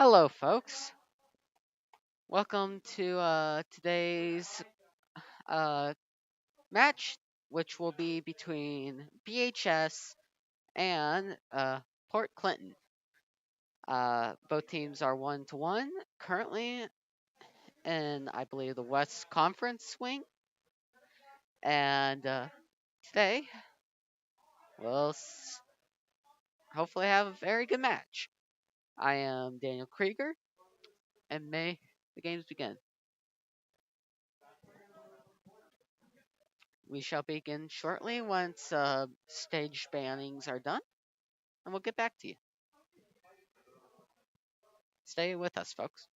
Hello, folks. Welcome to today's uh, match, which will be between BHS and Port Clinton. Both teams are 1-1 currently in, I believe, the West Conference swing. And today, we'll hopefully have a very good match. I am Daniel Krieger, and may the games begin. We shall begin shortly once stage bannings are done, and we'll get back to you. Stay with us, folks.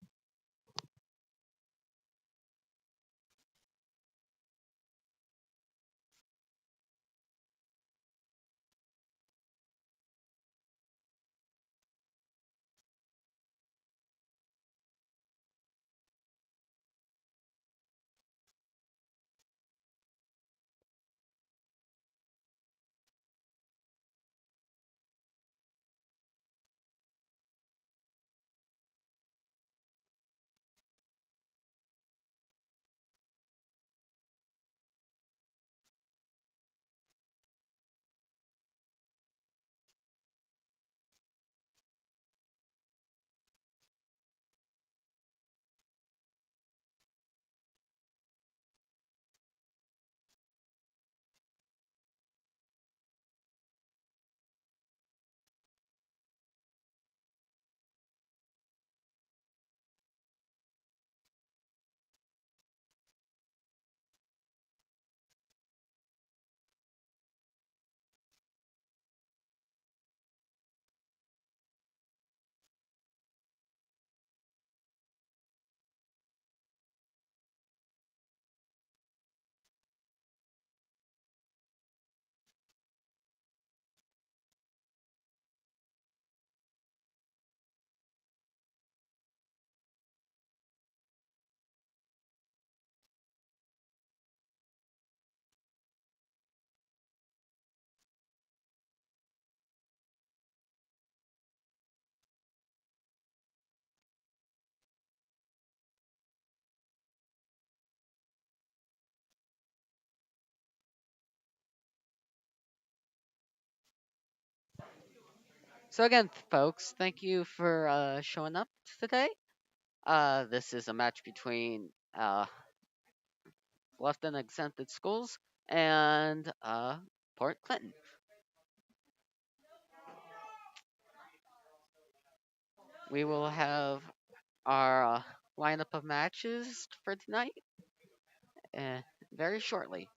So again, folks, thank you for showing up today. This is a match between Bluffton Exempted Schools and Port Clinton. We will have our lineup of matches for tonight uh, very shortly.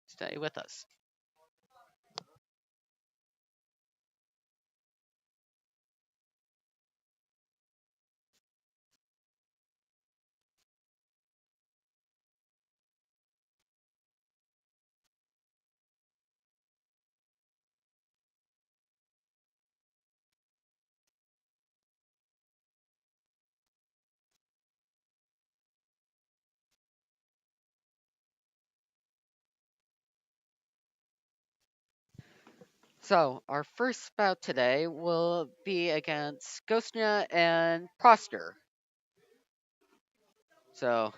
Stay with us. So, our first bout today will be against Gosnia and Proster. So,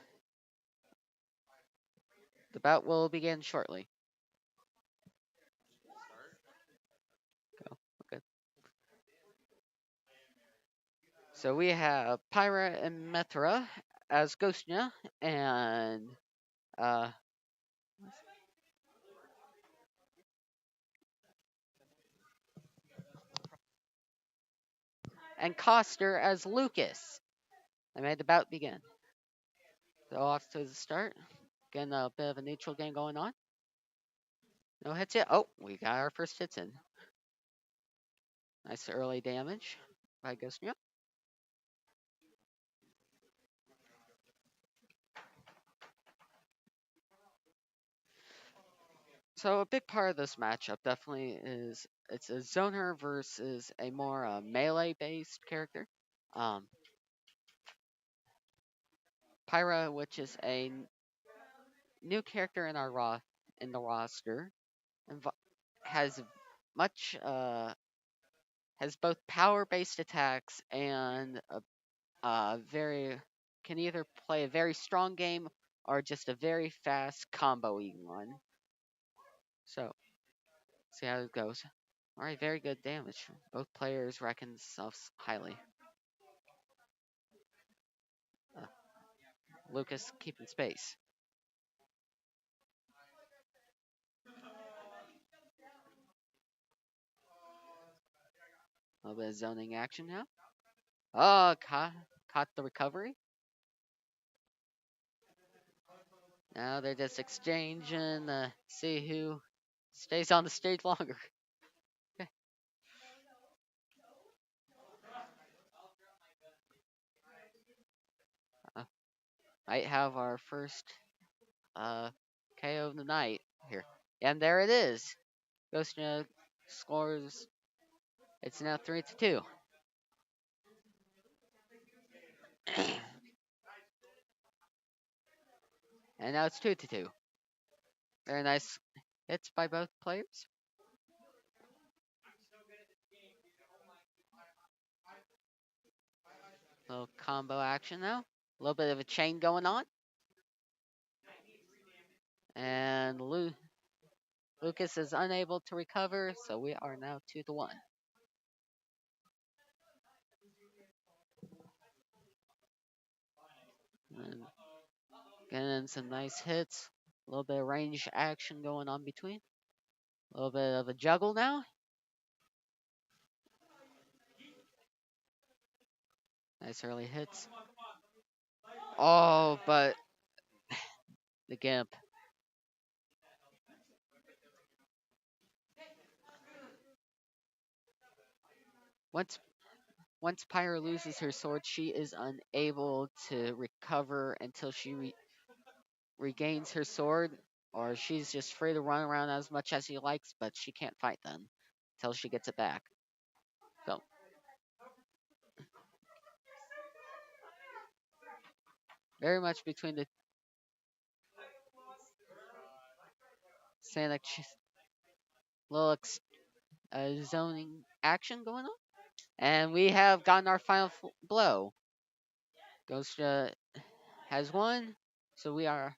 the bout will begin shortly. Go. Okay. So, we have Pyra and Methra as Gosnia and uh, Coster as Lucas. I made the bout begin. So, off to the start. Getting a bit of a neutral game going on. No hits yet. Oh, we got our first hits in. Nice early damage by Gosnia. So a big part of this matchup definitely is it's a zoner versus a more melee based character. Um, Pyra, which is a new character in our in the roster, has much has both power-based attacks and very can either play a very strong game or just a very fast combo-y one. So, see how it goes. All right, very good damage. Both players reckon themselves highly. Uh, Lucas keeping space. A little bit of zoning action now. Oh, caught the recovery. Now they're just exchanging, see who stays on the stage longer. Okay. Uh, might have our first KO of the night here. And there it is. Ghost scores. It's now 3-2. And now it's 2-2. Very nice hits by both players. Little combo action now. A little bit of a chain going on. And Lucas is unable to recover, so we are now 2-1. And getting some nice hits. A little bit of range action going on between. A little bit of a juggle now. Nice early hits. Oh, but the Gimp. Once once Pyra loses her sword, she is unable to recover until she regains her sword, or she's just free to run around as much as she likes, but she can't fight then until she gets it back. So, very much between the Sonic little zoning action going on. And we have gotten our final blow. Ghost has won, so we are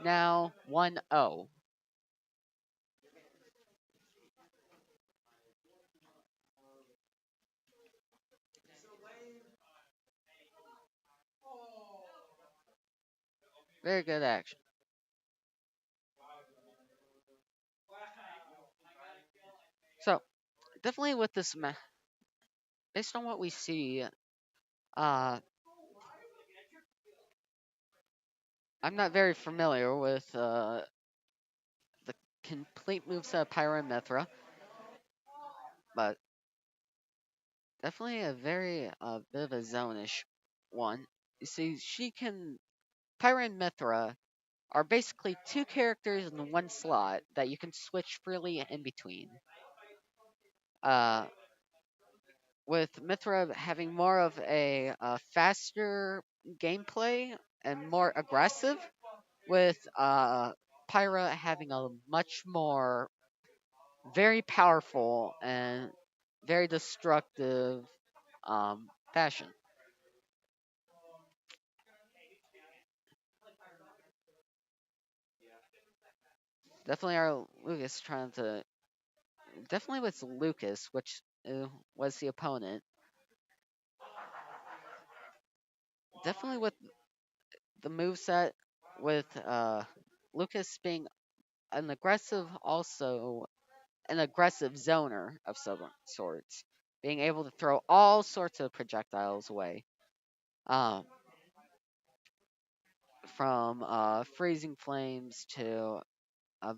now 1-0. Very good action. So, definitely with this based on what we see, I'm not very familiar with the complete moveset of Pyra and Mithra, but definitely a very bit of a zone-ish one. You see, Pyra and Mithra are basically two characters in one slot that you can switch freely in between. Uh, with Mithra having more of a faster gameplay and more aggressive, with Pyra having a much more very powerful and very destructive fashion. Definitely our Lucas trying to definitely with Lucas, which was the opponent. Definitely with the moveset with Lucas being an aggressive zoner of some sorts, being able to throw all sorts of projectiles away, um, from freezing flames to a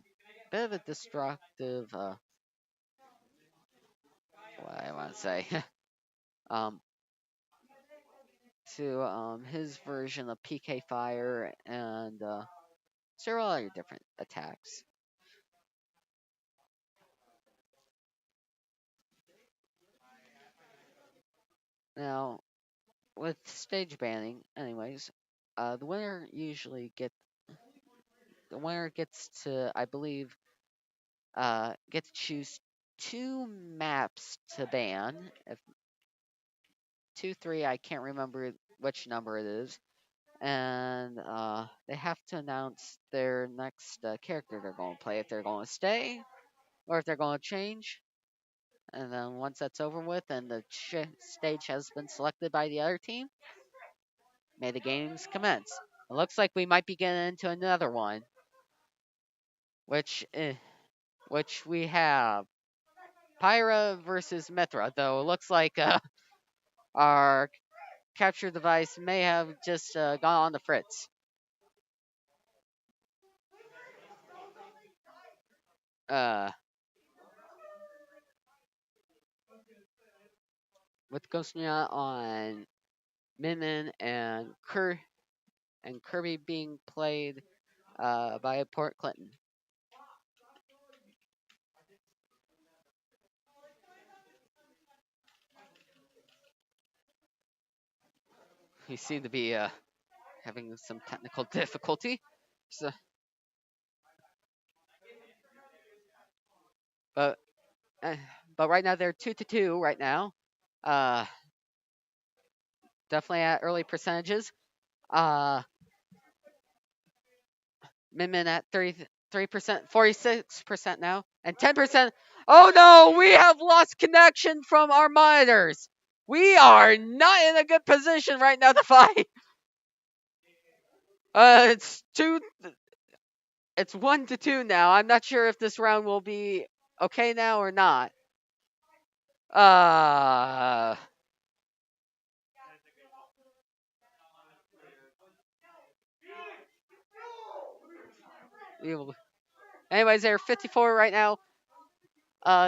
bit of a destructive, what I want to say, um, to his version of PK Fire and several other different attacks. Now, with stage banning, anyways, the winner usually the winner gets to, I believe, get to choose 2 maps to ban. If 2, 3, I can't remember which number it is. And they have to announce their next character they're going to play, if they're going to stay or if they're going to change. And then once that's over with and the stage has been selected by the other team, may the games commence. It looks like we might be getting into another one, which we have Pyra versus Mithra. Though it looks like our capture device may have just gone on the fritz. With Ghostnia on Min and Kirby being played by Port Clinton. We seem to be having some technical difficulty. So, but right now they're 2-2 right now. Definitely at early percentages. Min at 33%, 46% now, and 10%. Oh no, we have lost connection from our monitors. We are not in a good position right now to fight. It's 1-2 now. I'm not sure if this round will be okay now or not. Anyways, they're 54 right now.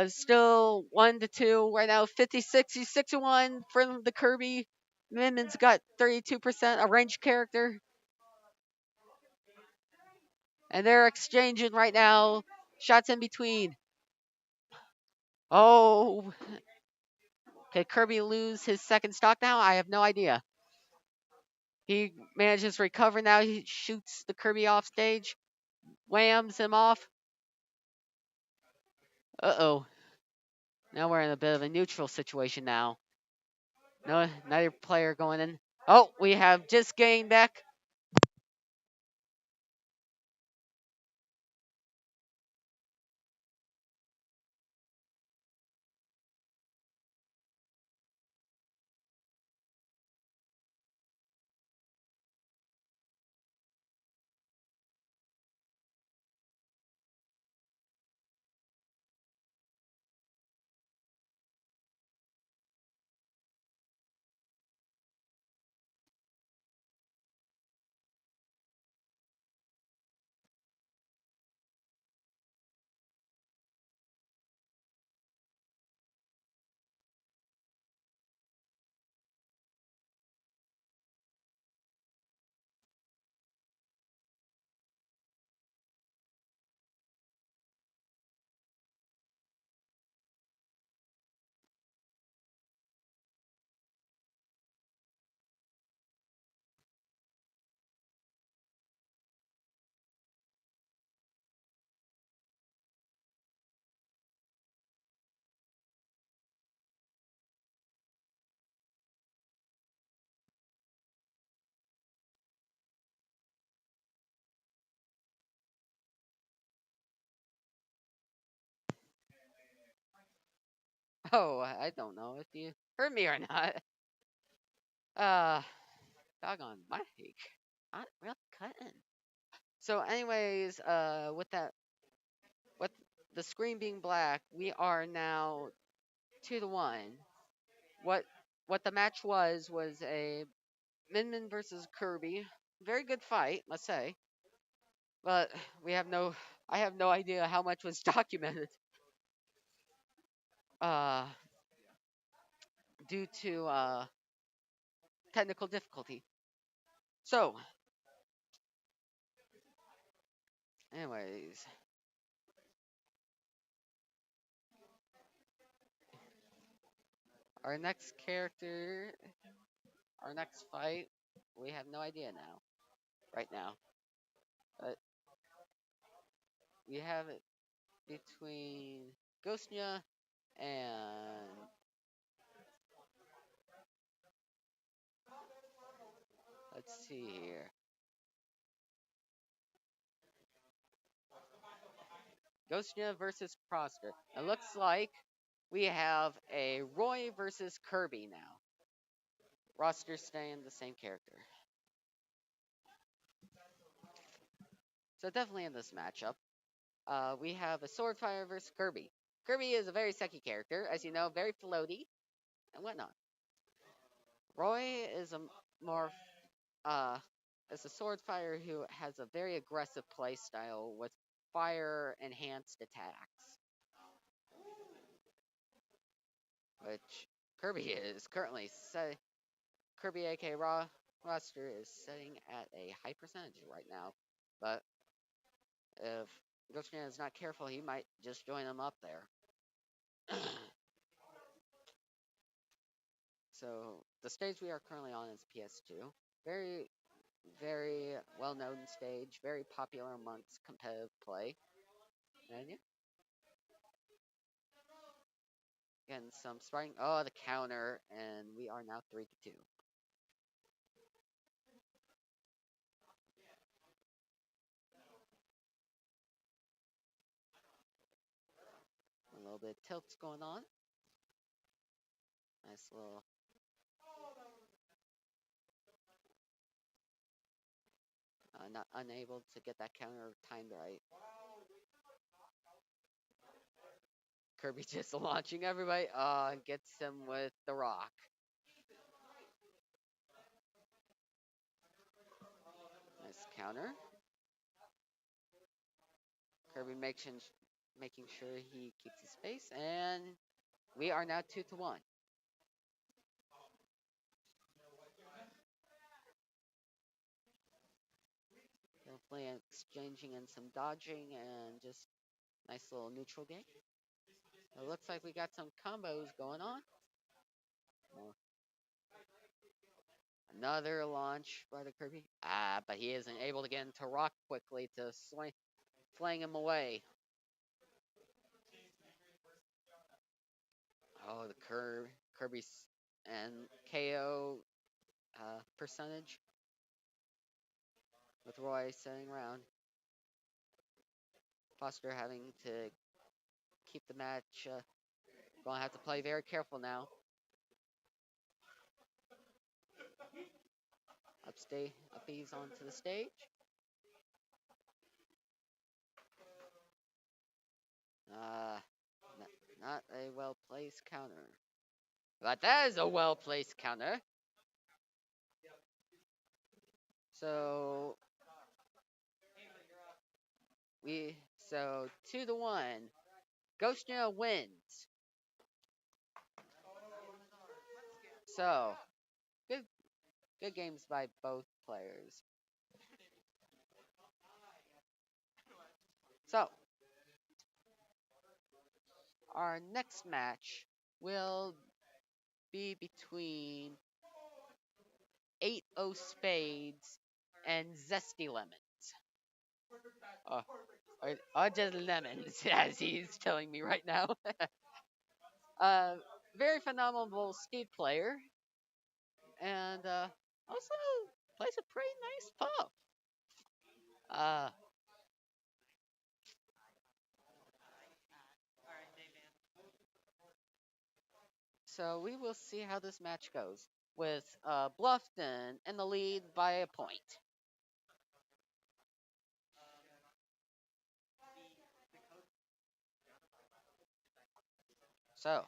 Still 1-2 right now. 50-60, 61 for the Kirby. Minmin's got 32%, a ranged character. And they're exchanging right now. Shots in between. Oh. Could Kirby lose his second stock now? I have no idea. He manages to recover now. He shoots the Kirby off stage. Whams him off. Uh-oh. Now we're in a bit of a neutral situation now. No, neither player going in. Oh, we have just gained back. Oh, I don't know if you heard me or not. Doggone mic. Not really cutting. So, anyways, with the screen being black, we are now 2-1. What the match was a Minmin versus Kirby. Very good fight, must say. But I have no idea how much was documented. Uh, Due to technical difficulty. So, anyways, our next character, our next fight, we have no idea now, right now. But we have it between Ghostnya And let's see here. Ghostnia versus Prosper. It looks like we have a Roy versus Kirby now. Roster staying the same character. So definitely in this matchup, we have a Swordfire versus Kirby. Kirby is a very sucky character, as you know, very floaty and whatnot. Roy is a more uh, is a Swordfire who has a very aggressive playstyle with fire enhanced attacks, which Kirby is currently set. Kirby AK Raw roster is setting at a high percentage right now, but if Ghostman is not careful, he might just join them up there. So the stage we are currently on is PS2. Very, very well-known stage. Very popular amongst competitive play. And yeah, again, some sparring. Oh, the counter, and we are now 3-2. A little bit of tilts going on. Nice little. Not unable to get that counter timed right. Kirby just launching everybody. Gets him with the rock. Nice counter. Kirby making sure he keeps his space, and we are now 2-1. Definitely exchanging and some dodging and just nice little neutral game. It looks like we got some combos going on. Another launch by the Kirby. But he isn't able to get into rock quickly to fling him away. Oh, the Kirby and KO percentage with Roy sitting around. Foster having to keep the match. Gonna have to play very careful now. Uppies onto the stage. Not a well-placed counter. But that is a well-placed counter. So 2-1. Ghostnia wins. So good games by both players. So our next match will be between 8-0 Spades and Zesty Lemons. Or just lemons, as he's telling me right now. Very phenomenal speed player, and also plays a pretty nice puff. Uh, so we will see how this match goes with Bluffton in the lead by a point. So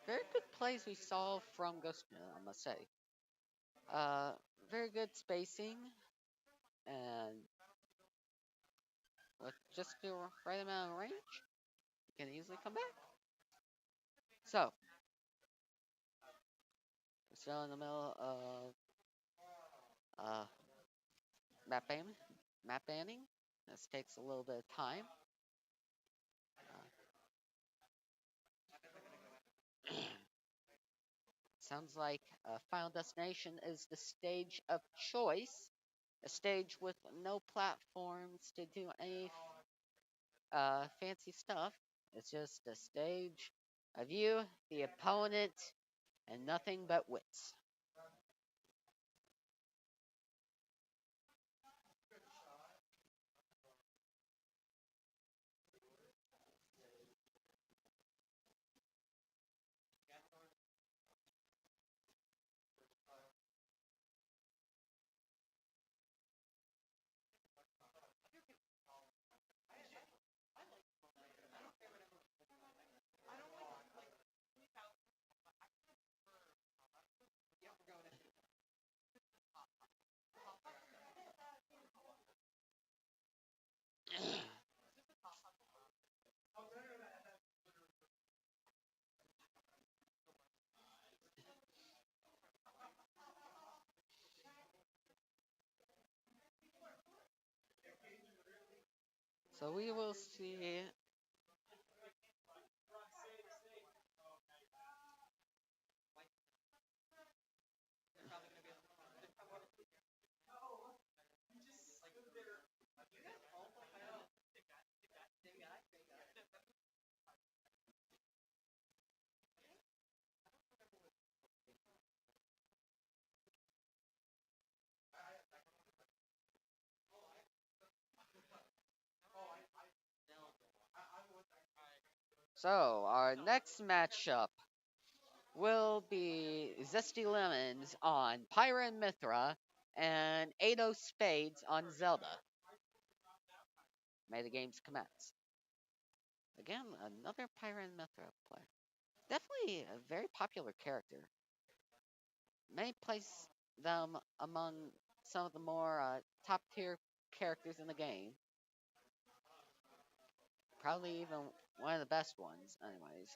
very good plays we saw from Ghostman, I must say. Uh, very good spacing, and with just the right amount of range, you can easily come back. So we're still in the middle of uh, map banning. This takes a little bit of time. Sounds like Final Destination is the stage of choice A stage with no platforms to do any fancy stuff. It's just a stage, a view, the opponent, and nothing but wits. So we will see. So our next matchup will be Zesty Lemons on Pyra and Mithra and Ado Spades on Zelda. May the games commence. Again, another Pyra and Mithra play. Definitely a very popular character. Many place them among some of the more top tier characters in the game. Probably even one of the best ones, anyways.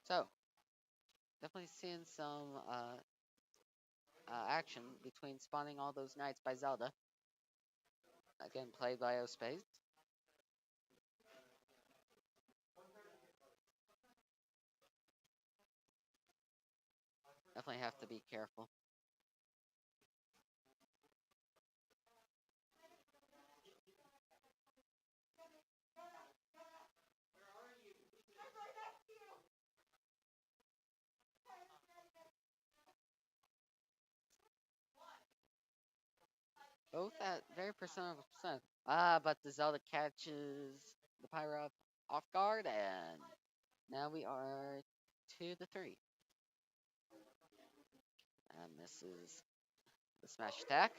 So, definitely seeing some action between spawning all those knights by Zelda. Again, played by Ospace. Definitely have to be careful. Both at very percent. But the Zelda catches the Pyra off guard, and now we are 2-3. And misses the smash attack.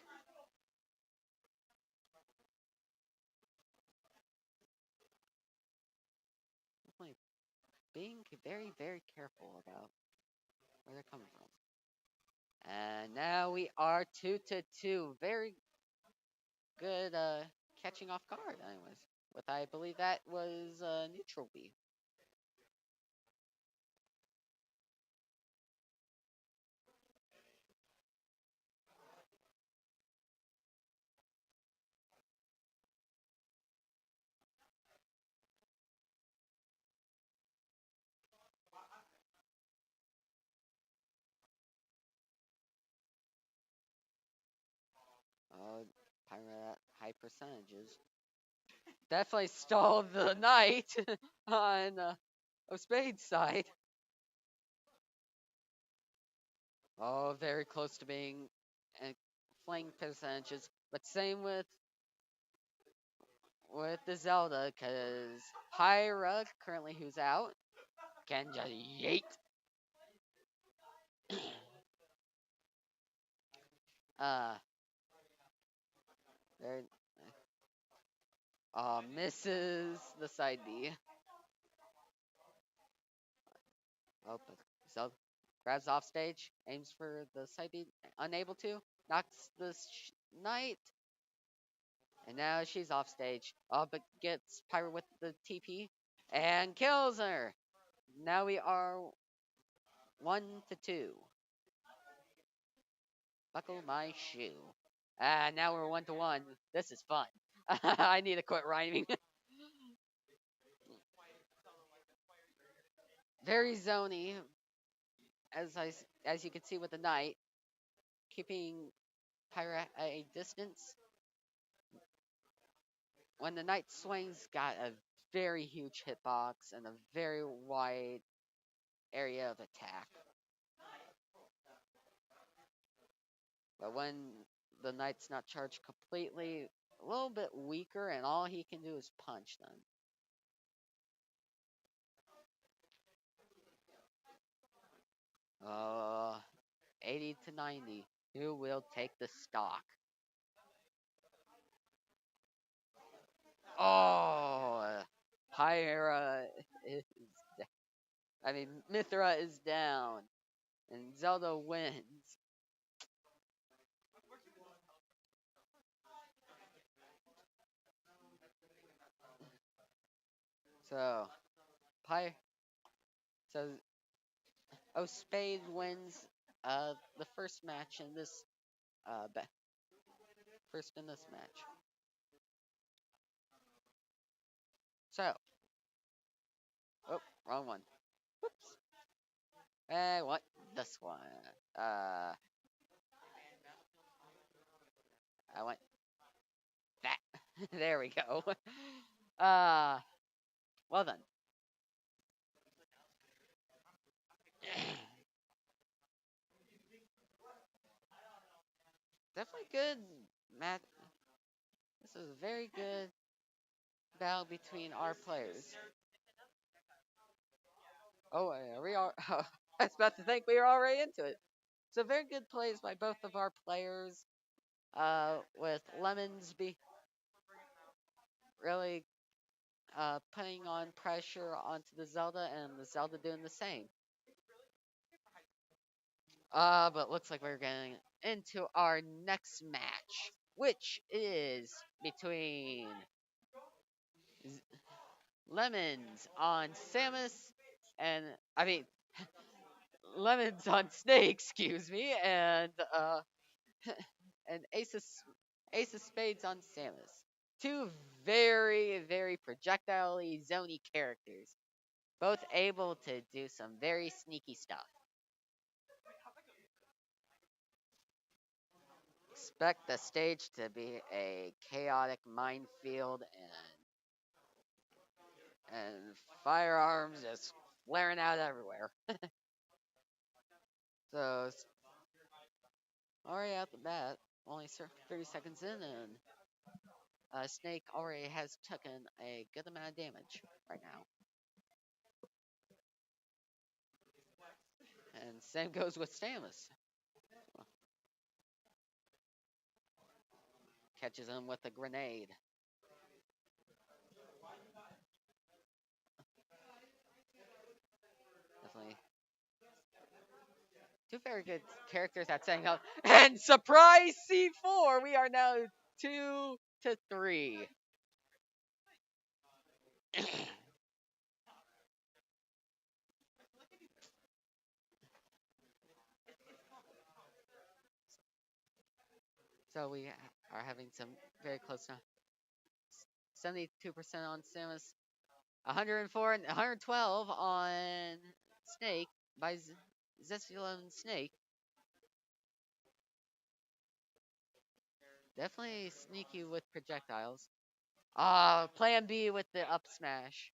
Definitely being very, very careful about where they're coming from. And now we are 2-2. Very good catching off guard, anyways. With I believe that was neutral B. Oh, Pyra at high percentages. Definitely stole the knight on Spade's side. Oh, very close to being flank percentages. But same with the Zelda, because Pyra, currently who's out, can just yeet. uh, there, misses the side B. Oh, but Zelda grabs off stage, aims for the side B, unable to, knocks the knight, and now she's off stage. Oh, but gets Pyra with the TP and kills her. Now we are 1-2. Buckle my shoe. Now we're 1-1. This is fun. I need to quit rhyming. Very zony. as you can see with the knight, keeping pirate at a distance. When the knight swings, got a very huge hitbox and a very wide area of attack. But when the knight's not charged completely, a little bit weaker, and all he can do is punch them. 80 to 90. Who will take the stock? Oh, Pyra is. Mithra is down, and Zelda wins. So, Py. So, Spade wins the first match in this first in this match. So, wrong one. Whoops. I want this one. I want that. There we go. Well done. Definitely good, Matt. This is a very good battle between our players. Oh, we are. I was about to think we were already into it. So very good plays by both of our players. With Lemons be really putting on pressure onto the Zelda, and the Zelda doing the same. But looks like we're getting into our next match, which is between Lemons on Samus and Lemons on Snake, excuse me, and Ace of Spades on Samus. Two very, very projectile-y, zony characters, both able to do some very sneaky stuff. Expect the stage to be a chaotic minefield and firearms just flaring out everywhere. So already out the bat, only 30 seconds in, and Snake already has taken a good amount of damage right now. And same goes with Samus. Catches him with a grenade. Definitely. Two very good characters at setting up. And surprise C4! We are now 2-3. So we are having some very close now. 72% on Samus, 104 and 112 on Snake by Zestial and Snake. Definitely sneaky with projectiles. Plan B with the up smash.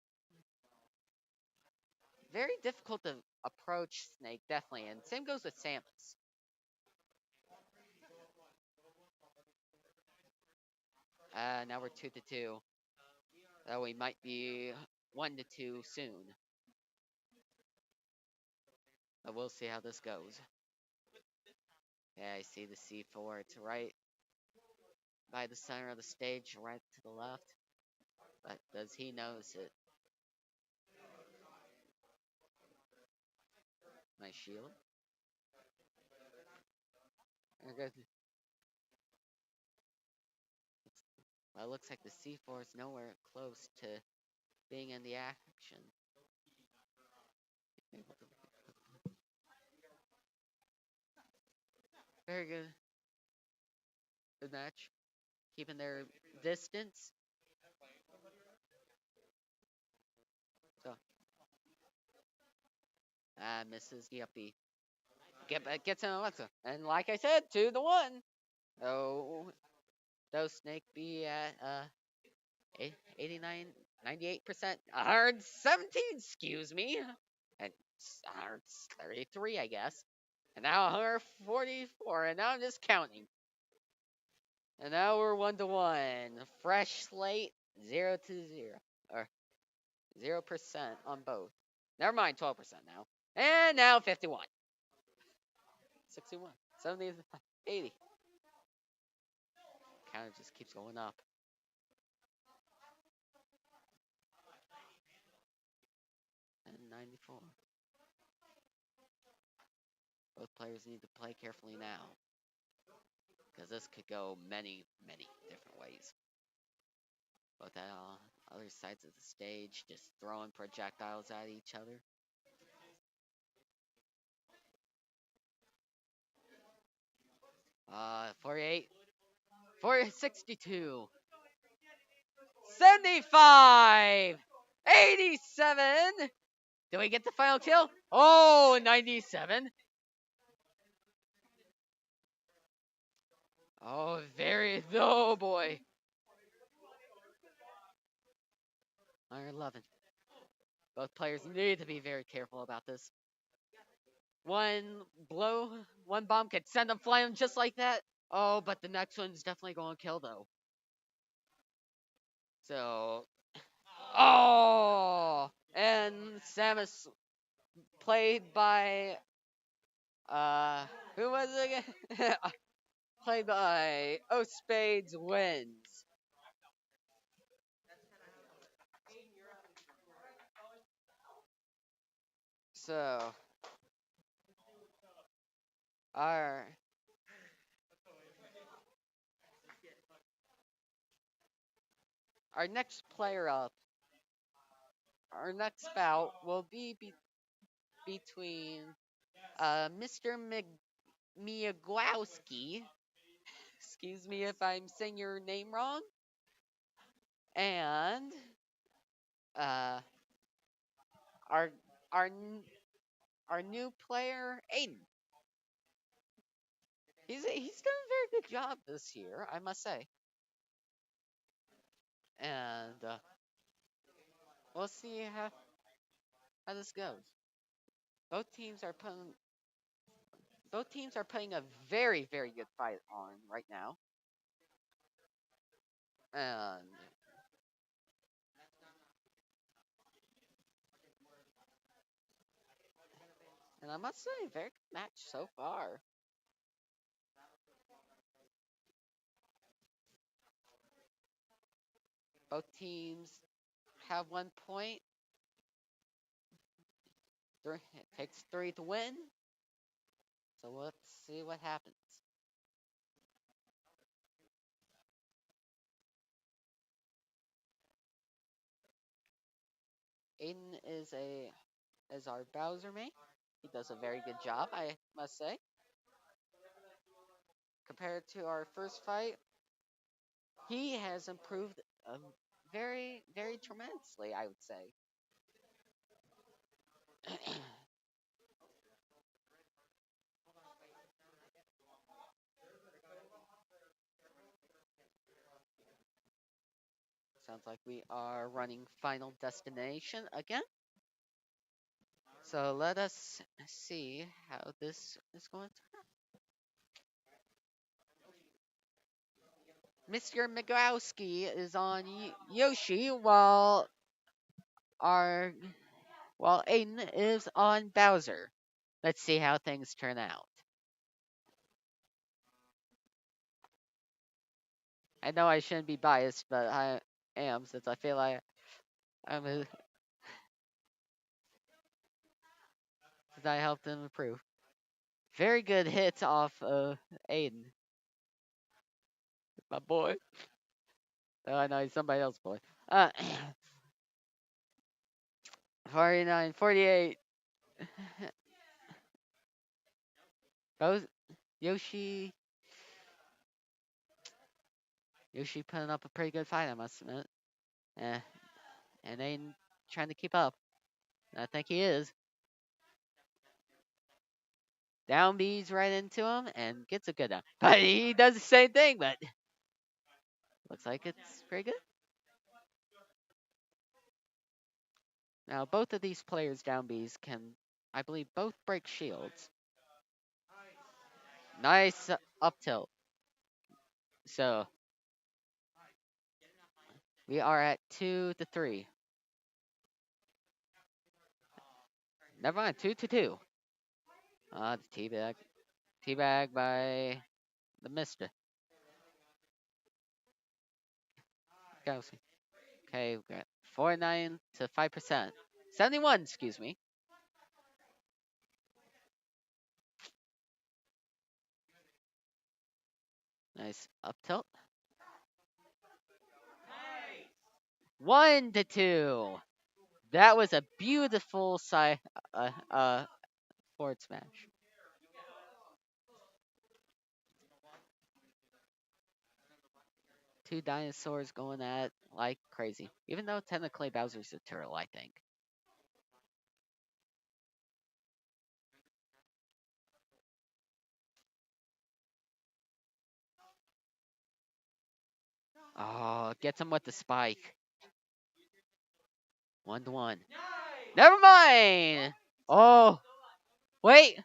Very difficult to approach Snake, definitely, and same goes with Samus. Now we're 2-2. We might be 1-2 soon. But we'll see how this goes. Yeah, I see the C4. It's right by the center of the stage, right to the left. But does he notice it? My shield? Okay. Well, it looks like the C4 is nowhere close to being in the action. Very good. Good match. Keeping their distance. So, misses the uppy. gets an Alexa. And like I said, 2-1. Oh, those Snake be at 89, 98%, 117, excuse me, and 133, I guess. And now 144, and now I'm just counting. And now we're 1-1. Fresh slate, 0-0, or 0% on both. Never mind, 12% now. And now 51, 61, 70, 80. Kind of just keeps going up. And 94. Both players need to play carefully now, because this could go many, many different ways. Both at other sides of the stage, just throwing projectiles at each other. Uh, 48, 462, 75, 87. Do we get the final kill? Oh, 97. Oh, oh boy. 111. Both players need to be very careful about this. One blow, one bomb could send them flying just like that. Oh, but the next one's definitely going to kill, though. So, oh, and Samus, played by, who was it again? Played by Spades, wins. So, our next player up, our next bout will be between Mr. Miyagowski. Excuse me if I'm saying your name wrong. And uh, our our our new player, Aiden. He's done a very good job this year, I must say. And we'll see how this goes. Both teams are putting a very, very good fight on right now. And I must say, very good match so far. Both teams have 1 point. It takes 3 to win. So let's see what happens. Aiden is our Bowser mate. He does a very good job, I must say. Compared to our first fight, he has improved very, very tremendously, I would say. Sounds like we are running Final Destination again. So let us see how this is going to turn out. Mr. Migowski is on Yoshi, while Aiden is on Bowser. Let's see how things turn out. I know I shouldn't be biased, but I am, since I feel like I'm since I helped him improve. Very good hits off of Aiden. My boy. Oh, I know he's somebody else's boy. 49, 48. Both Yoshi putting up a pretty good fight, I must admit. Eh, and Aiden trying to keep up. I think he is. Down B's right into him and gets a good down. But he does the same thing, but looks like it's pretty good. Now, both of these players down B's can, I believe, both break shields. Nice up tilt. So we are at 2-3. Never mind, 2-2. The teabag. Teabag by the Mister. Galaxy. Okay, we got 49 to 5%. 71, excuse me. Nice up tilt. 1-2. That was a beautiful forward smash. Two dinosaurs going at like crazy. Even though technically Bowser's a turtle, I think. Oh, gets him with the spike. 1-1. Never mind. Oh, wait.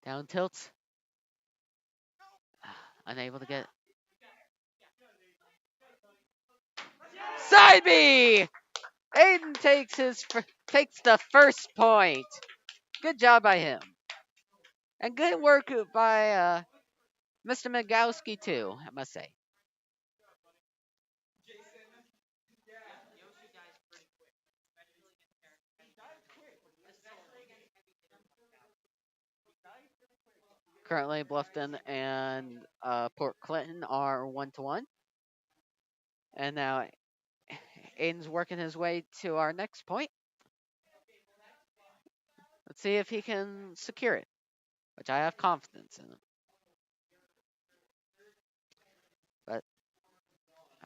Down tilts. Unable to get. Side B. Aiden takes the first point. Good job by him, and good work by Mr. Migowski too. I must say. Currently, Bluffton and Port Clinton are 1-1, and now Aiden's working his way to our next point. Let's see if he can secure it, which I have confidence in him. But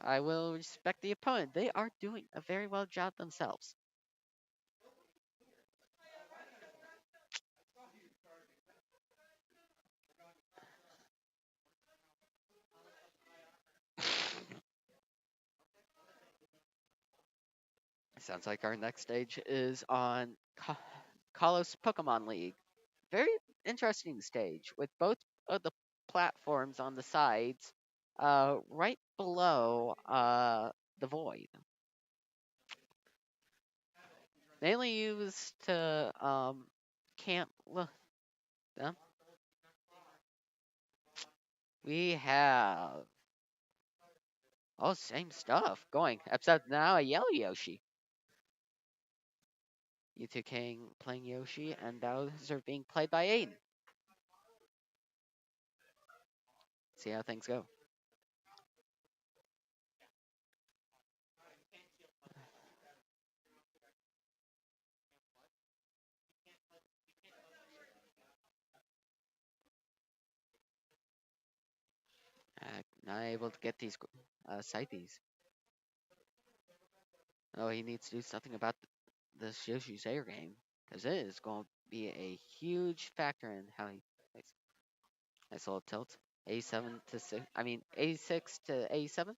I will respect the opponent. They are doing a very well job themselves. Sounds like our next stage is on Kalos Pokemon League. Very interesting stage with both of the platforms on the sides, right below the void. Mainly used to camp. Them. We have same stuff going. Except now a yellow Yoshi. You2 King playing Yoshi, and Bowser being played by Aiden. See how things go. Not able to get these side Bs. Oh, he needs to do something about this Yoshi's air game, because it is going to be a huge factor in how he plays. Nice little tilt. A7 to 6. I mean, A6 to A7.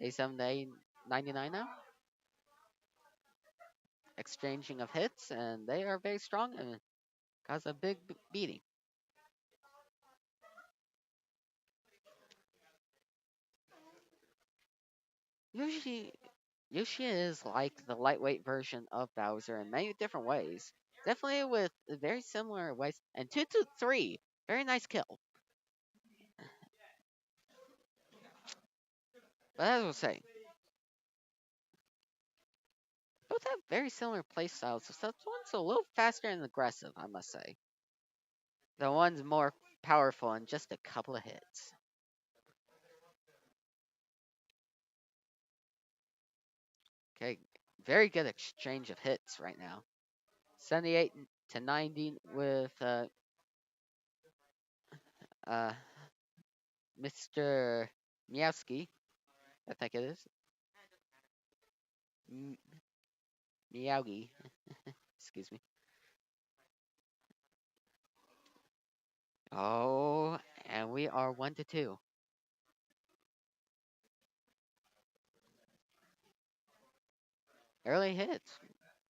A7 to A99 now. Exchanging of hits, and they are very strong and cause a big beating. Yoshi, Yoshi is like the lightweight version of Bowser in many different ways. Definitely with very similar ways. And 2-3, very nice kill. But as I was saying, both have very similar playstyles, so one's a little faster and aggressive, I must say. The one's more powerful in just a couple of hits. Okay, very good exchange of hits right now. 78 to 90 with uh, Mr. Miowski, I think it is. Meowgi. Excuse me. Oh, and we are 1-2. Early hits.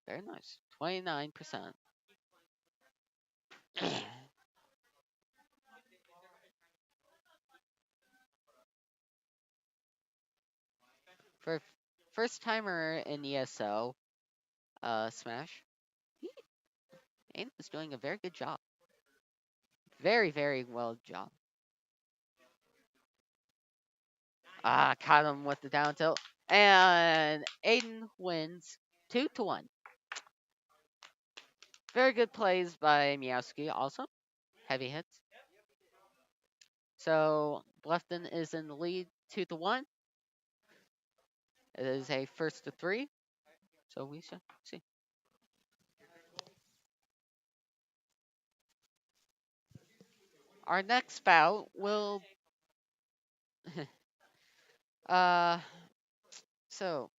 Very nice. 29%. For first timer in ESO, Smash, he Aiden is doing a very good job. Very, very well job. Ah, caught him with the down tilt. And Aiden wins 2-1. Very good plays by Meowski also. Heavy hits. So Bluffton is in the lead 2-1. It is a first to 3. So we shall see. Our next bout will uh so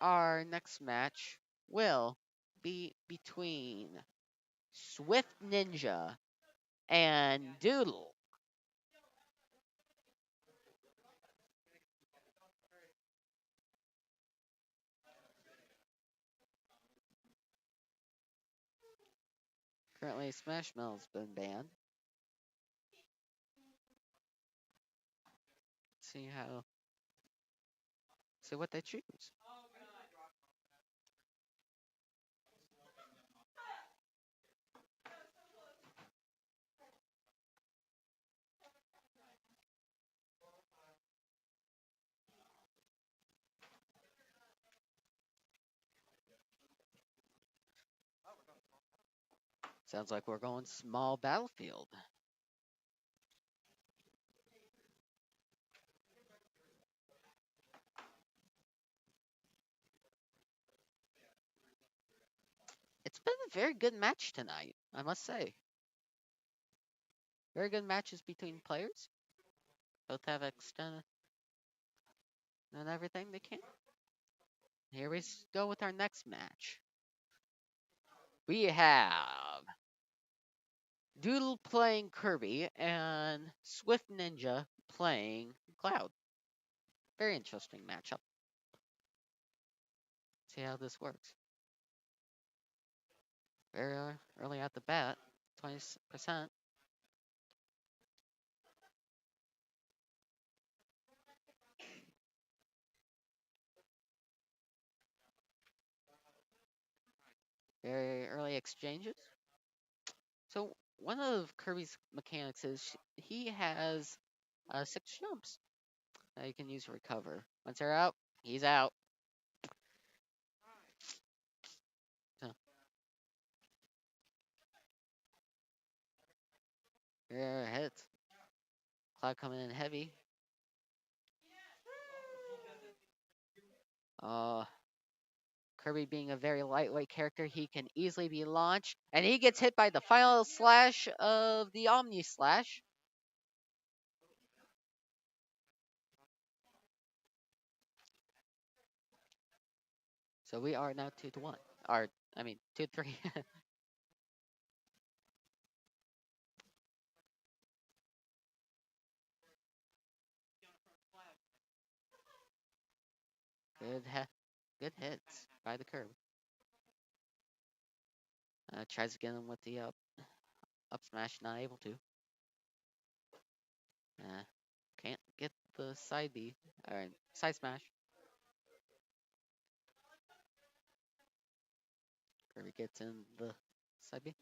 our next match will be between Swift Ninja and Doodle. Currently, Smash Mill's been banned. See what they choose. Sounds like we're going small battlefield. It's been a very good match tonight, I must say. Very good matches between players. Both have extended and everything they can. Here we go with our next match. We have Doodle playing Kirby and Swift Ninja playing Cloud. Very interesting matchup. See how this works. Very early at the bat, 20%. Very early exchanges. So one of Kirby's mechanics is he has 6 jumps that you can use to recover. Once they're out, he's out. So, here hits. Cloud coming in heavy. Uh, Kirby being a very lightweight character, he can easily be launched. And he gets hit by the final slash of the Omni Slash. So we are now 2-1. Or, 2-3. Good hits by the curb. Tries to get him with the up smash, not able to. Can't get the side B. Alright, side smash. Kirby gets in the side B.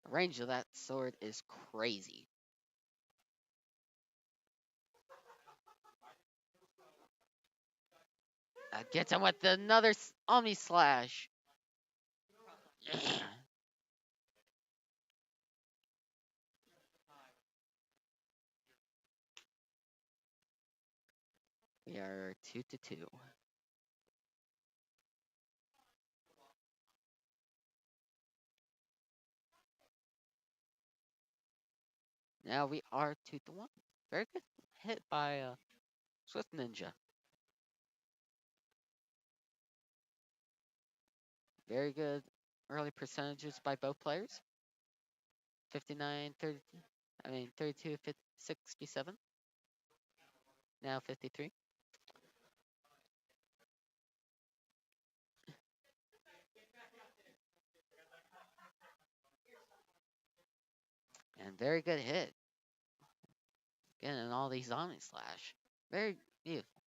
The range of that sword is crazy. Gets him with another Omni Slash. We are 2-2. Now we are 2-1. Very good hit by Swift Ninja. Very good early percentages by both players. 59, 30, 32, 67. Now 53. And very good hit. Getting all these Omni Slash. Very beautiful.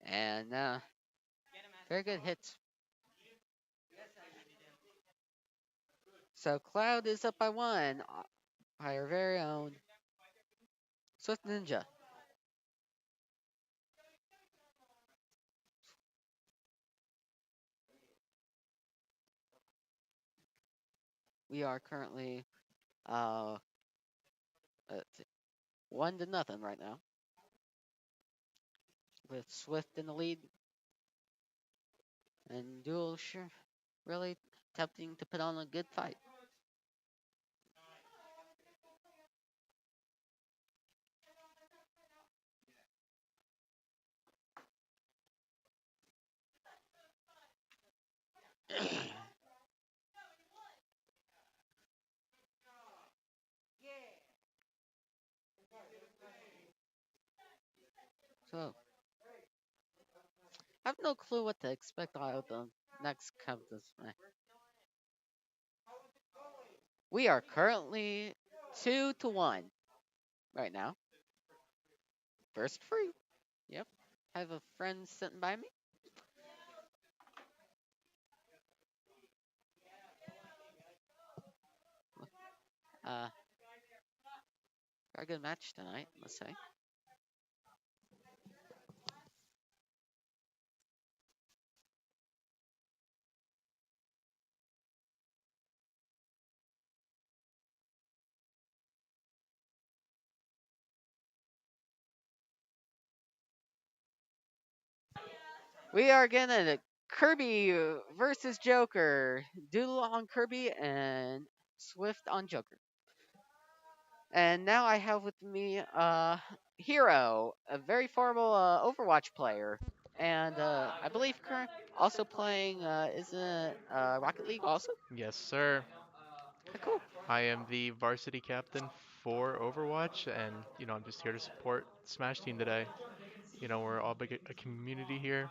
And very good hits. So Cloud is up by 1 by our very own Swift Ninja. We are currently 1-0 right now, with Swift in the lead, and Duel sure really attempting to put on a good fight. So, I have no clue what to expect out of the next Countess match. We are currently 2-1 right now. First free. Yep. I have a friend sitting by me. Very good match tonight, let's say. We are getting a Kirby versus Joker. Doodle on Kirby and Swift on Joker. And now I have with me Hero, a very formal Overwatch player. And I believe current also playing, isn't it Rocket League also? Yes, sir. Cool. I am the varsity captain for Overwatch, and I'm just here to support Smash Team today. We're all a community here.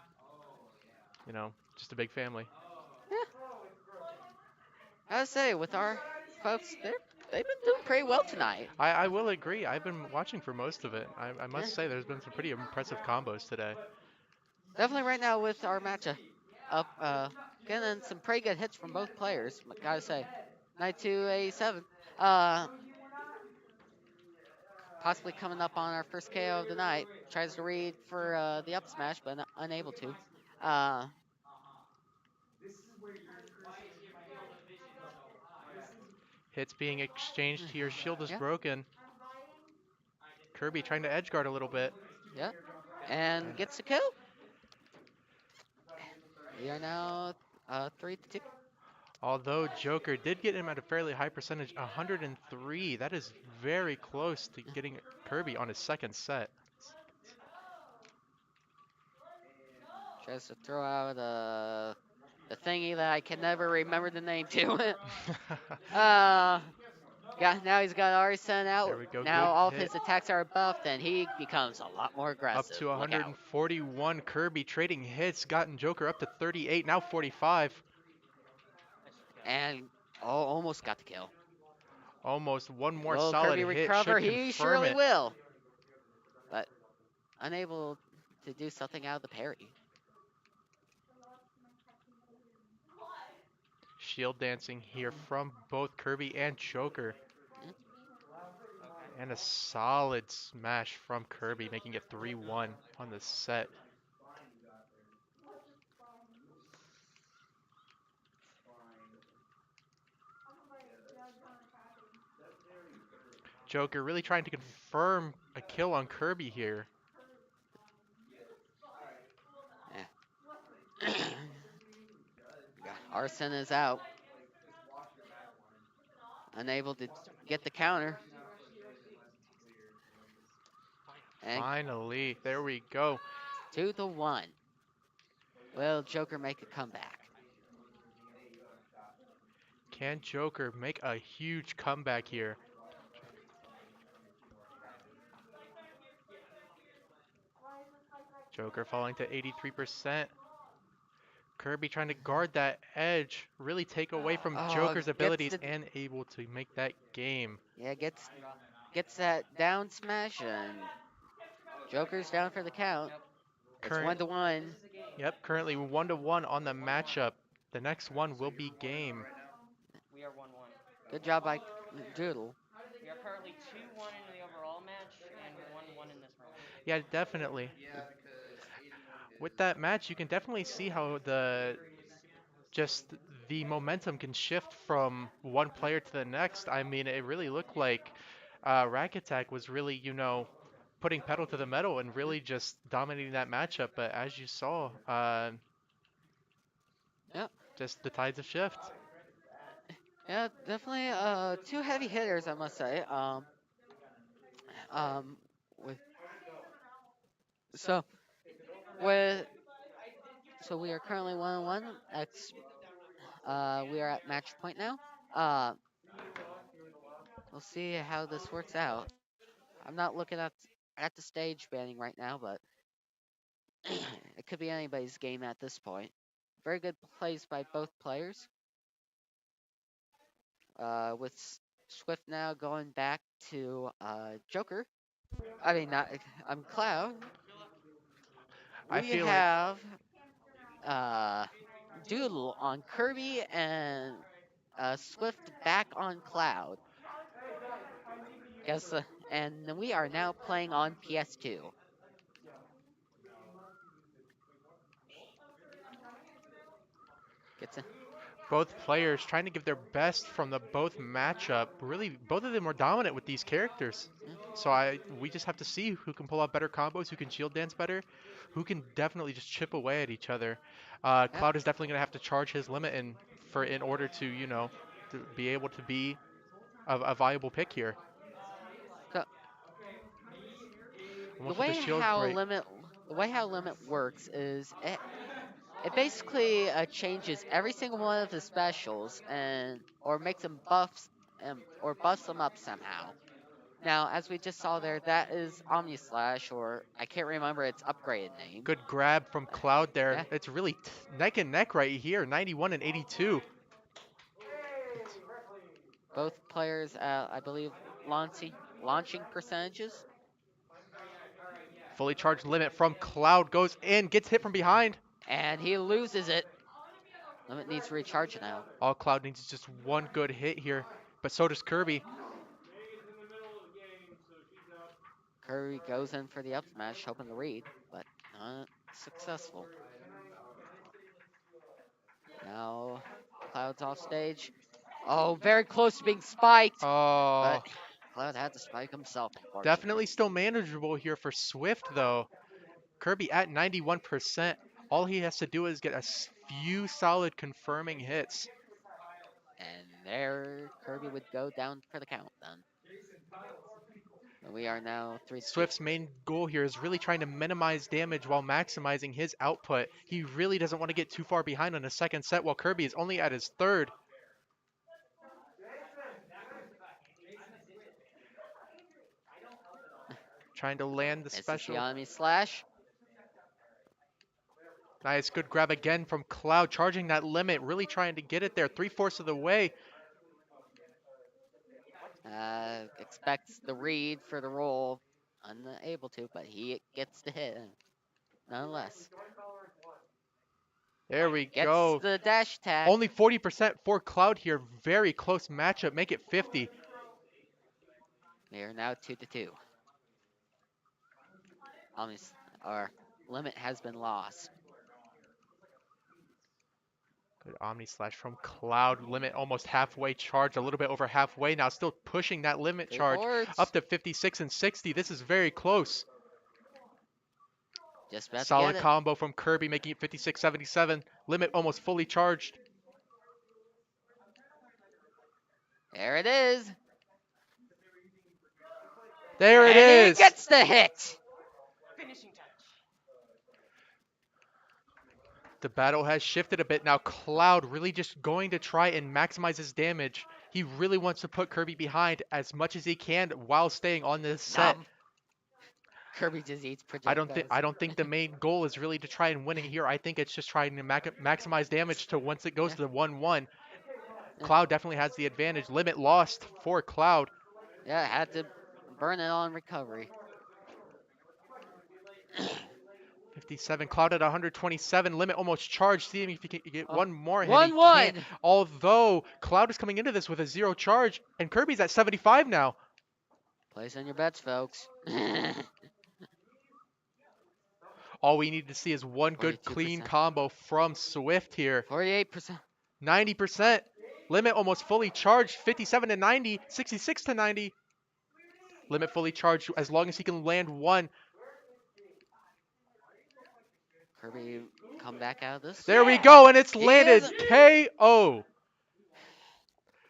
Just a big family. Yeah. I would say with our folks, they've been doing pretty well tonight. I will agree. I've been watching for most of it. I Yeah. must say there's been some pretty impressive combos today. Definitely right now with our matchup up, getting some pretty good hits from both players. Gotta say, 9287. Uh, possibly coming up on our first KO of the night. Tries to read for the up smash, but unable to. Hits being exchanged here. Shield is Yeah, broken. Kirby trying to edge guard a little bit. yeah, and gets a kill. We are now 3-2. Although Joker did get him at a fairly high percentage, 103. That is very close to getting Kirby on his second set. Tries to throw out the thingy that I can never remember the name to. Now he's got Ari sent There out. we go. Now Good all of hit. his attacks are buffed, and he becomes a lot more Up aggressive. to Look out. 141. Kirby trading hits, gotten Joker up to 38, now 45. And almost got the kill. Almost one more Will solid Kirby hit recover? should He confirm surely it. will. But unable to do something out of the parry. Shield dancing here from both Kirby and Joker. Yeah. And a solid smash from Kirby, making it 3-1 on the set. Joker really trying to confirm a kill on Kirby here. Yeah. Arson is out. Unable to get the counter. And Finally, there we go. 2-1. Will Joker make a comeback? Can Joker make a huge comeback here? Joker falling to 83%. Kirby trying to guard that edge, really take away from Oh, Joker's gets abilities the and able to make that game. yeah gets that down smash and Joker's down for the count. It's Current, 1-1. yep, currently 1-1 on the matchup. The next one will be game. We are 1-1. Good job by Doodle. We are currently 2-1 in the overall match and 1-1 in this round. Yeah, definitely. With that match, you can definitely see how just the momentum can shift from one player to the next. I mean, it really looked like Rack Attack was really, putting pedal to the metal and really just dominating that matchup. But as you saw, Yep. just the tides of shift. Yeah, definitely two heavy hitters, I must say. With so with so we are currently 1-1. That's we are at match point now. We'll see how this works out. I'm not looking at the stage banning right now, but it could be anybody's game at this point. Very good plays by both players. With Swift now going back to Joker. I mean, not I'm Cloud. I We feel like have Doodle on Kirby and Swift back on Cloud. Guess, and we are now playing on PS2. Gets a, both players trying to give their best from the both matchup. Really, both of them were dominant with these characters. So we just have to see who can pull out better combos, who can shield dance better, who can definitely just chip away at each other. Cloud is definitely going to have to charge his limit in order to to be able to be a viable pick here. so Almost with the shield break. the way how limit works is it basically changes every single one of the specials and or makes them buffs or buffs them up somehow. Now, as we just saw there, that is Omni Slash, or I can't remember its upgraded name. Good grab from Cloud there. Yeah. It's really neck and neck right here, 91 and 82. Both players, I believe, launching percentages. Fully charged limit from Cloud goes in, gets hit from behind. And he loses it. Limit needs to recharge now. All Cloud needs is just one good hit here, but so does Kirby. Kirby goes in for the up smash, hoping to read, but not successful. Now, Cloud's off stage. Oh, very close to being spiked. Oh, But Cloud had to spike himself, unfortunately. definitely still manageable here for Swift, though. Kirby at 91%. All he has to do is get a few solid confirming hits. And there, Kirby would go down for the count then. And we are now 3-2. Swift's main goal here is really trying to minimize damage while maximizing his output. He really doesn't want to get too far behind on his second set while Kirby is only at his third. Trying to land the special. The Omni Slash. Nice, good grab again from Cloud, charging that limit, really trying to get it there, 3/4 of the way. Expects the read for the roll. Unable to, but he gets the hit nonetheless. There we Gets go. the dash attack. Only 40% for Cloud here. Very close matchup. Make it 50. We are now 2-2. Our limit has been lost. Good Omni Slash from Cloud. Limit almost halfway charged. A little bit over halfway. Now still pushing that limit charge up to 56 and 60. This is very close. Just about Solid to get combo from Kirby, making it 56-77. Limit almost fully charged. There it is. There it And he is. gets the hit. Finishing touch. The battle has shifted a bit now. Cloud really just going to try and maximize his damage. He really wants to put Kirby behind as much as he can while staying on this set. Nom. Kirby just eats I don't think projectiles. I don't think the main goal is really to try and win it here. I think it's just trying to maximize damage to once it goes Yeah. to the 1-1. Yeah. Cloud definitely has the advantage. Limit lost for Cloud. Yeah, had to burn it on recovery. 57. Cloud at 127. Limit almost charged. Seeing if he can get Oh, one more hit. He can't. 1-1. Although Cloud is coming into this with a 0 charge, and Kirby's at 75 now. Place on your bets, folks. All we need to see is one good clean 42%. combo from Swift here. 48%. 90%. Limit almost fully charged. 57 to 90. 66 to 90. Limit fully charged as long as he can land one. Kirby come back out of this. There we go, and it's He landed. is- KO.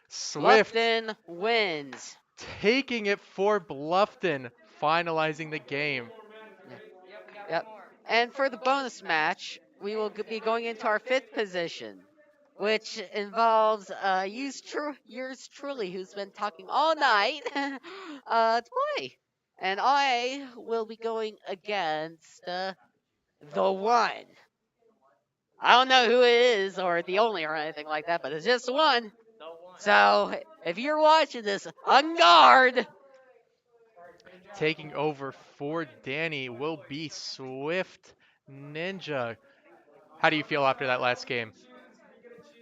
Swift Bluffton wins. taking it for Bluffton, finalizing the game. Yep. And for the bonus match, we will be going into our 5th position, which involves yours truly, who's been talking all night to play. And I will be going against the one. I don't know who it is or the only or anything like that, but it's just one. So if you're watching this, on guard. Taking over for Danny will be Swift Ninja. How do you feel after that last game?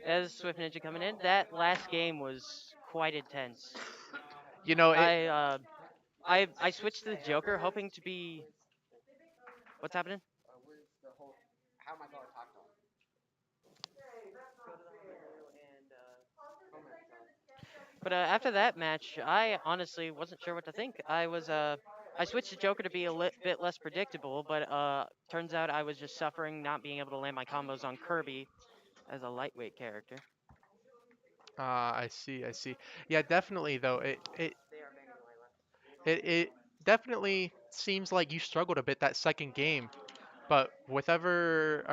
As Swift Ninja coming in, that last game was quite intense. You know, I switched to the Joker, hoping to be. What's happening? How am I going to talk to him? But after that match, I honestly wasn't sure what to think. I switched to Joker to be a bit less predictable, but turns out I was just suffering not being able to land my combos on Kirby as a lightweight character. I see, I see. Yeah, definitely though. It definitely seems like you struggled a bit that second game, but whenever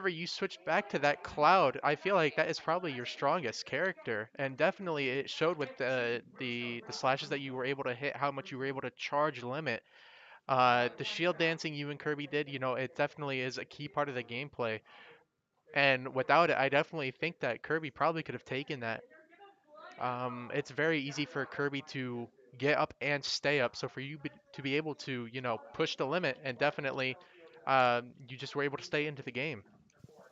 you switched back to that Cloud, I feel like that is probably your strongest character, and definitely it showed with the slashes that you were able to hit, how much you were able to charge limit. The shield dancing you and Kirby did, it definitely is a key part of the gameplay. And without it, I definitely think that Kirby probably could have taken that. It's very easy for Kirby to get up and stay up. So for you to be able to, push the limit, and definitely you just were able to stay into the game.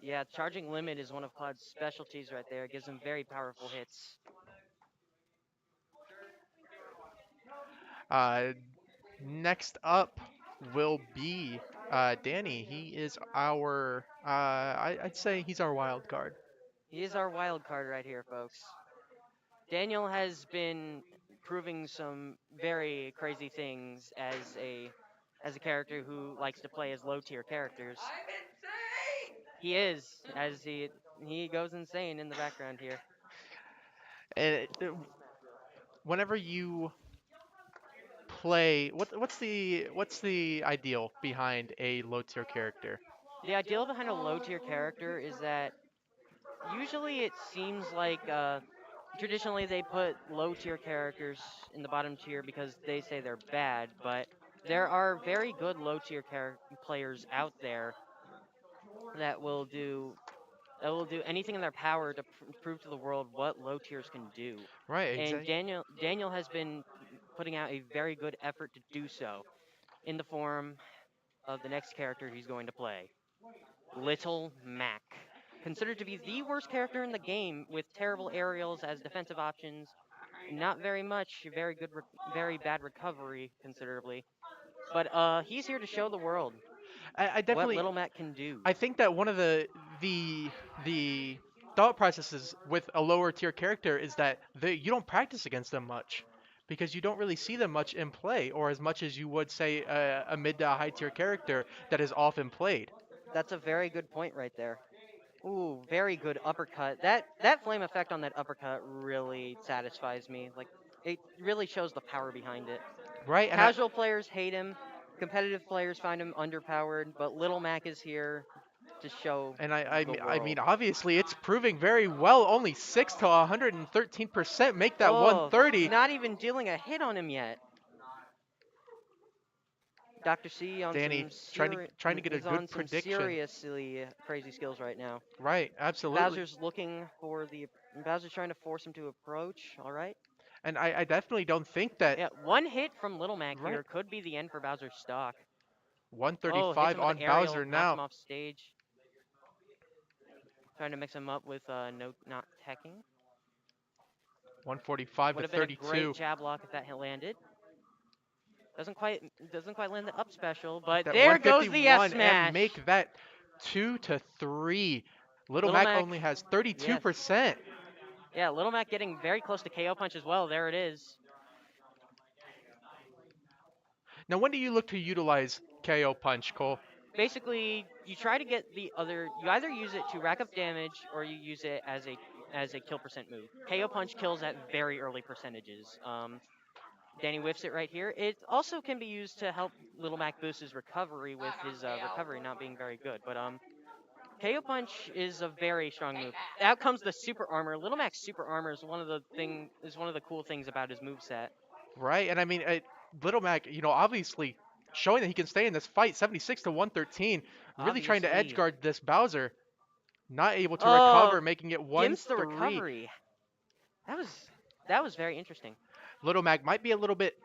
Yeah, charging limit is one of Cloud's specialties right there. It gives him very powerful hits. Uh, Next up will be Danny. He is I'd say he's our wild card. He is our wild card right here, folks. Daniel has been proving some very crazy things as a character who likes to play as low tier characters. He is, as he goes insane in the background here. And whenever you play, what's the ideal behind a low tier character? The ideal behind a low tier character is that usually it seems like traditionally they put low tier characters in the bottom tier because they say they're bad, but there are very good low tier players out there that will do anything in their power to prove to the world what low tiers can do. Right, And exactly. Daniel has been putting out a very good effort to do so in the form of the next character he's going to play, Little Mac. Considered to be the worst character in the game with terrible aerials as defensive options, not very much, very bad recovery considerably. But he's here to show the world I what definitely Little Mac can do. I think that one of the thought processes with a lower tier character is that you don't practice against them much because you don't really see them much in play, or as much as you would say a mid to high tier character that is often played. That's a very good point right there. Ooh, very good uppercut. That flame effect on that uppercut really satisfies me. Like, it really shows the power behind it. Right, and Casual players hate him. Competitive players find him underpowered, but Little Mac is here to show the I mean, world. obviously, it's proving very well. Only 6 to 113% make that Oh, 130. not even dealing a hit on him yet. Dr. C on Danny some trying to get a is on good some prediction. seriously crazy skills right now. Right, absolutely. Bowser's looking for the Bowser's trying to force him to approach. All right. And I definitely don't think that. Yeah, one hit from Little Mac Right. here could be the end for Bowser's stock. Oh, hits 135 him with on the aerial, Bowser knocks now. him off stage. Trying to mix him up with no not teching. 145 Would to have been a great 32. jab lock if that had landed. Doesn't quite land the up special, but That there goes the F 151 and smash. make that 2 to 3. Little Little Mac Mac, only has yes. 32%. Yeah, Little Mac getting very close to KO punch as well. There it is. Now, when do you look to utilize KO punch, Cole? Basically, you try to get the other. You either use it to rack up damage or you use it as a kill percent move. KO punch kills at very early percentages. Danny whiffs it right here. It also can be used to help Little Mac boost his recovery with his recovery not being very good. But KO punch is a very strong move. Out comes the super armor. Little Mac's super armor is one of the cool things about his moveset. Right, and I mean, Little Mac, obviously showing that he can stay in this fight, 76 to 113, really trying to edge Obviously. guard this Bowser. Not able to Oh, recover, making it gimps the 1-3. recovery. That was very interesting. Little Mac might be a little bit,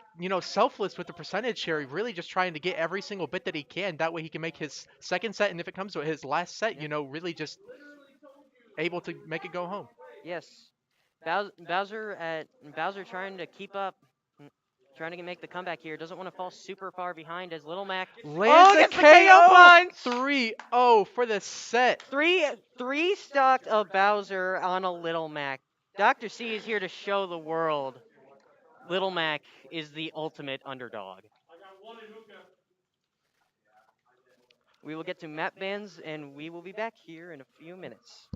selfless with the percentage here. Really just trying to get every single bit that he can. That way he can make his second set, and if it comes to his last set, Yeah. really just able to make it go home. Yes. Bowser trying to keep up, trying to make the comeback here. Doesn't want to fall super far behind as Little Mac. Lands Oh, the gets the KO KO! punch. 3-0 for the set. Three stocked of Bowser on a Little Mac. Dr. C is here to show the world Little Mac is the ultimate underdog. We will get to map bans and we will be back here in a few minutes.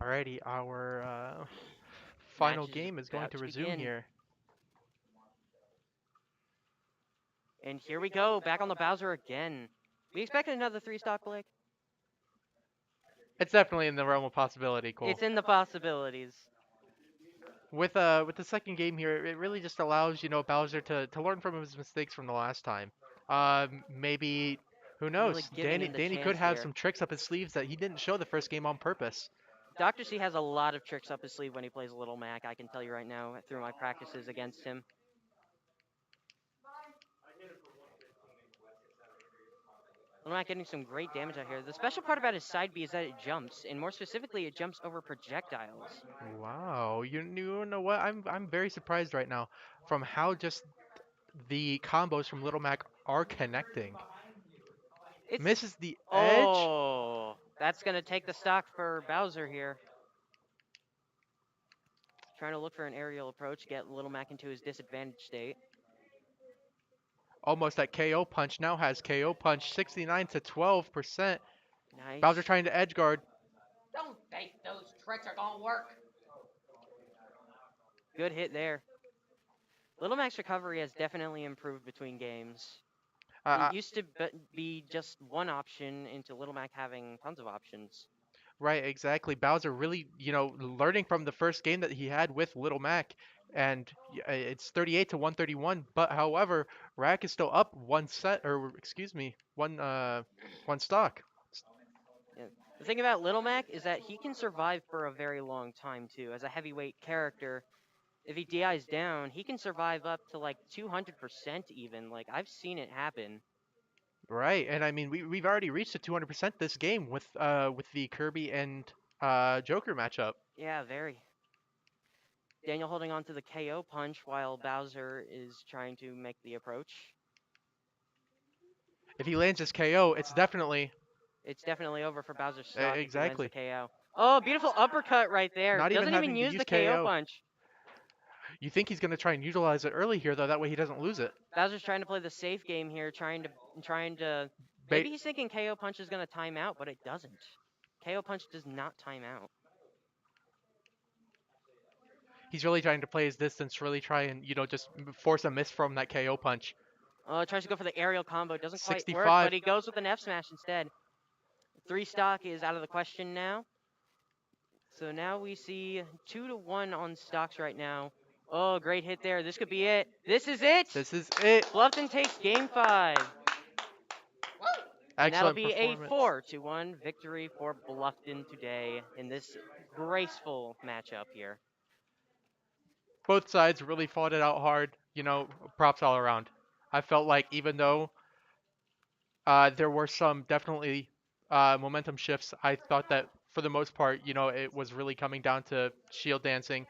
Alrighty, our final Match is game is going about to to resume begin. here. And here we go, back on the Bowser again. We expected another three stock, Blake. It's definitely in the realm of possibility, Cole. It's in the possibilities. With the second game here, it really just allows Bowser to learn from his mistakes from the last time. Maybe who knows? Really giving him the Danny could chance have here. some tricks up his sleeves that he didn't show the first game on purpose. Dr. C has a lot of tricks up his sleeve when he plays Little Mac, I can tell you right now, through my practices against him. Little Mac getting some great damage out here. The special part about his side B is that it jumps, and more specifically, it jumps over projectiles. Wow, you know what? I'm very surprised right now from how just the combos from Little Mac are connecting. Misses the edge. Oh, that's going to take the stock for Bowser here. Trying to look for an aerial approach, get Little Mac into his disadvantaged state. Almost at KO punch. Now has KO punch 69 to 12%. Nice. Bowser trying to edge guard. Don't think those tricks are gonna work. Good hit there. Little Mac's recovery has definitely improved between games. It Uh, used to be just one option into Little Mac having tons of options. right, exactly. Bowser really, learning from the first game that he had with Little Mac, and it's 38 to 131. But however, Rack is still up one set, or excuse me, one stock. Yeah. The thing about Little Mac is that he can survive for a very long time too. As a heavyweight character, if he DIs down, he can survive up to like 200% even. Like I've seen it happen. Right, and I mean we've already reached the 200% this game with the Kirby and Joker matchup. Yeah, very. Daniel holding on to the KO punch while Bowser is trying to make the approach. If he lands his KO, It's definitely over for Bowser's stock if he lands the exactly KO. Oh, beautiful uppercut right there. not even Doesn't even having to use use the KO KO. punch. You think he's gonna try and utilize it early here though, that way he doesn't lose it. Bowser's trying to play the safe game here, trying to. Ba- Maybe he's thinking KO punch is gonna time out, but it doesn't. KO punch does not time out. he's really trying to play his distance, really try and just force a miss from that KO punch. Tries to go for the aerial combo, doesn't quite work, 65. but he goes with an F smash instead. 3 stock is out of the question now. So now we see 2-1 on stocks right now. Oh, great hit there. This could be it. This is it. This is it. Bluffton takes game 5. And that'll Excellent be a performance. 4-1 victory for Bluffton today in this graceful matchup here. Both sides really fought it out hard. Props all around. I felt like even though there were some definitely momentum shifts, I thought that for the most part, it was really coming down to shield dancing.